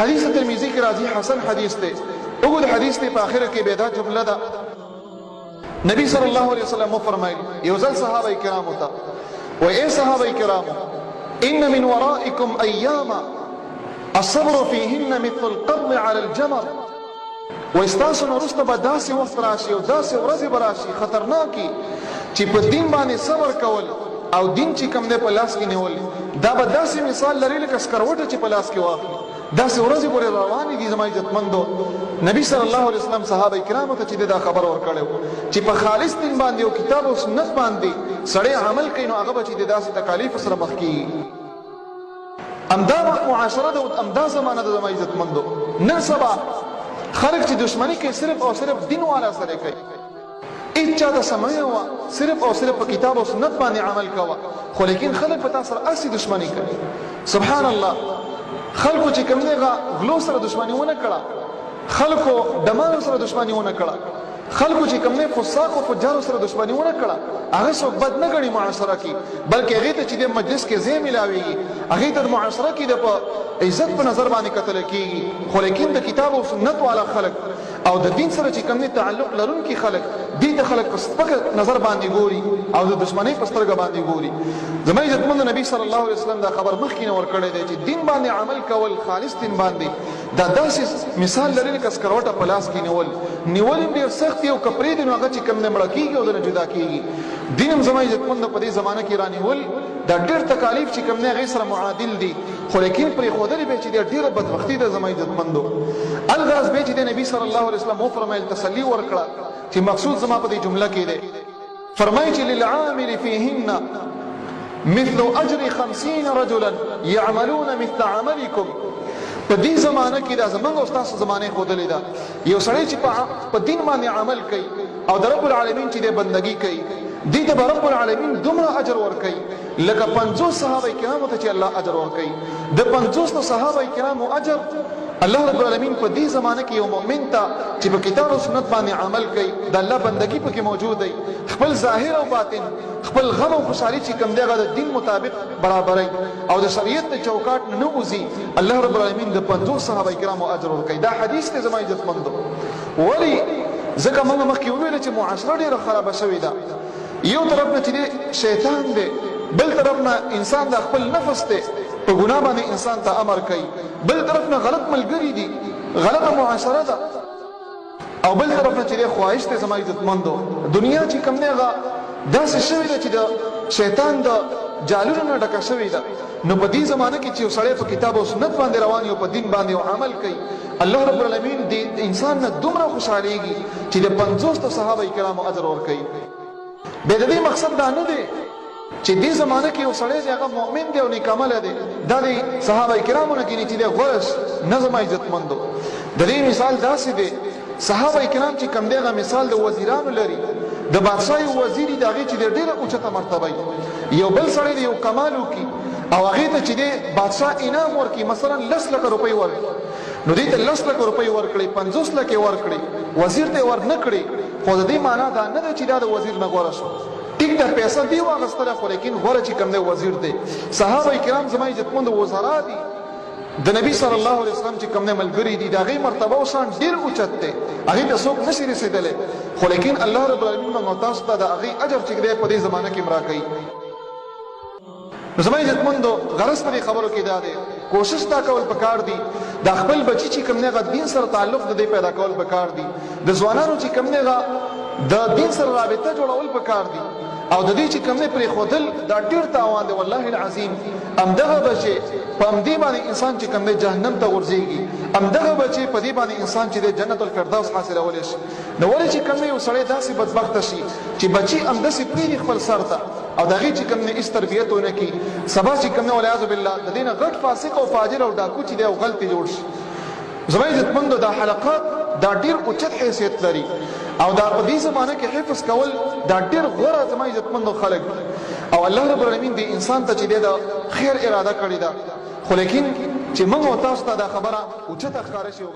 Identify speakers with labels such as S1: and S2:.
S1: حدیث ترمذی کې راځي حسن حدیث دی وګور حدیث په اخر کې به دا جمله ده نبی صلی الله علیه وسلم فرمایي یو ځل صحابه کرام ته و اے صحابه کرام ان من ورائکم ایاما الصبر فيهن مثل القبض على الجمر واستاسو نورسته به داسې وخت راشي او داسې ورځې به راشي خطرناکې چې په دین باندې صبر کول او دین چې کوم دی په لاس کې نیول دا به داسې مثال لري لکه سکروټه چې په لاس کې واخلي داسې ورځې پورې روانې دي زما عزتمندو نبی صلی الله علیه وسلم صحابه کرامو ته چې دا خبر ورکړی چې په خالص دین باندې او کتاب او سنت باندې سړی عمل کوي نو هغه به چې داسې تکالیف سره مخ کېږي امدا معاشره ده او امدا زمانه ده زما عزتمندو نن سبا خلق چې دشمنی کوي صرف او صرف دین والا سره کوي هیڅ چا ته سمه و صرف او صرف په کتاب او سنت باندې عمل کوه خو لیکن خلق په تاسو سره اصلي دشمنی کوي سبحان الله خلقو چې کوم دیغه غلو سره دشمنی ونه کړه خلقو دمانو سره دشمنی ونه کړه خلقو چې کوم نه فساق او فجار سره دشمنی ونه کړه هغه څوک بد نه غړي معاشره کې بلکې هغه ته چې د مجلس کې ځای ملاويږي هغه ته معاشره کې د عزت په نظر باندې کتل کېږي خو لیکن د کتاب او سنت والا خلق او د دین سره چې کوم نه تعلق لرونکي خلق دې ته خلق په سپک نظر باندې ګوري او د دشمنی په سترګه باندې ګوري زما عزتمند نبی صلی الله علیه وسلم دا خبر مخکې ور کړی دی چې دین باندې عمل کول خالص دین باندې دا داسې مثال لري لکه سکروټه په لاس کې نیول ډېر سخت یو کپړې دی نو هغه چې کوم نه مړ کېږي او د جدا کېږي دین زما عزتمند په دې زمانه کې رانیول دا ډېر تکالیف چې کوم نه غي سره معادل دي خو لیکن پرې خودلې به چې ډېر بدبختی ده زما عزتمندو الغاز به چې د نبی صلی الله علیه وسلم فرمایل تسلی ورکړه چې مقصود زما په دې جمله کې ده فرمایي چې للعامل فيهن مثل اجر 50 رجلا يعملون مثل عملكم په دې زمانه کې دا زمونږ استاد زمانه خودلې ده یو سړی چې په دین باندې عمل کوي او د رب العالمین چې د بندگی کوي دې ته رب العالمین دومره اجر ورکوي لکه 50 صحابه کرامو ته چې الله اجر ورکوي د 50 صحابه کرامو اجر الله رب العالمین په دې زمانه کې یو مؤمن ته چې په کتاب او سنت باندې عمل کوي د الله بندگی پکې موجود دی خپل ظاهر او باطن خپل غم او خوشحالي چې کوم دیغه د دین مطابق برابرای او د شریعت د چوکاټ نه وځي الله رب العالمین د 50 صحابه کرامو اجر ورکوي دا حدیث ته زما عزتمندو ولی ځکه موږ مخکې ویل چې معاشره ډیره خرابه شوې ده یو طرف نه چې شیطان دی بل طرف نه انسان د خپل نفس ته په ګناه باندې انسان ته امر کوي بل طرف نه غلط ملګری دي غلطه معاشره ده او بل طرف نه چې خواهش ته زما عزتمندو دنیا چې کوم نه غا داسې شوې ده چې د شیطان د جالونو نه ډکه شوې ده نو په دې زمانه کې چې سړی په کتاب او سنت باندې روان یو په دین باندې عمل کوي الله رب العالمین دې انسان نه دومره خوشاليږي چې د 50 صحابه کرامو اجر ورکوي به د دې مقصد دا نه دی چې دې زمانه کې یو سړی دی هغه مؤمن دی او نیکعمل دی دا د صحابه کرامو نه کېږي چې د غوړش نظم عزتمندو د دې مثال داسې دی صحابه کرام چې کم دیغه مثال د وزیرانو لري د بادشاہي وزیری دغه چې ډېره اوچته مرتبه یو بل سړی دی یو کمال وکي او هغه ته چې د بادشاہ انعام ورکي مثلا 10 لک روپۍ ورکړي نو دې ته 10 لک روپۍ ورکړي 50 لک ورکړي وزیر ته ور نه کړي خو د دې معنا دا نه ده چې دا د وزیر نه غوړه شو ټیک دا پیسې دی واغستله خو لیکن غوړه چې کوم دی وزیر دی صحابه کرام زما عزتمند وزرا دي د نبی صلی الله علیه وسلم چې کوم نه ملګری دي دا غي مرتبه او شان ډیر اوچت دی هغه ته څوک نشي رسیدلی خو لیکن الله رب العالمین موږ تاسو ته د هغه اجر چې دی په دې زمانه کې مرا کوي زما عزتمندو غرض په خبرو کې دا دی کوشش تا کول پکار دي د خپل بچی چې کوم نه غ دین سره تعلق د دې پیدا کول پکار دي د ځوانانو چې کوم نه غ د دین سره رابطه جوړول پکار دي او د دې چې کوم نه پرې خودل دا ډیر تاوان دی والله العظیم امدغه بچي په امدی باندې انسان چې کوم نه جهنم ته ورځيږي امدغه بچي په دې باندې انسان چې د جنت الفردوس حاصلول شي نو ولې چې کوم نه یو سړی داسې بدبخت شي چې بچي امدسي پری خپل سر ته او دغه چې کوم نه اس تربیتونه کی سبا چې کوم نه ولعاذ بالله د دینه غټ فاسق او فاجر او ډاکو چې دی او غلطي جوړ شي زما عزتمندو دا حلقات دا ډیر اوچت حیثیت لري او دا په دې زمانه کې حفظ کول دا ډیر غوړه زما عزتمندو خلک او الله رب العالمین دې انسان ته چې د خیر اراده کړی دا خو لیکن چې موږ تاسو ته دا خبره اوچت ښکار شي او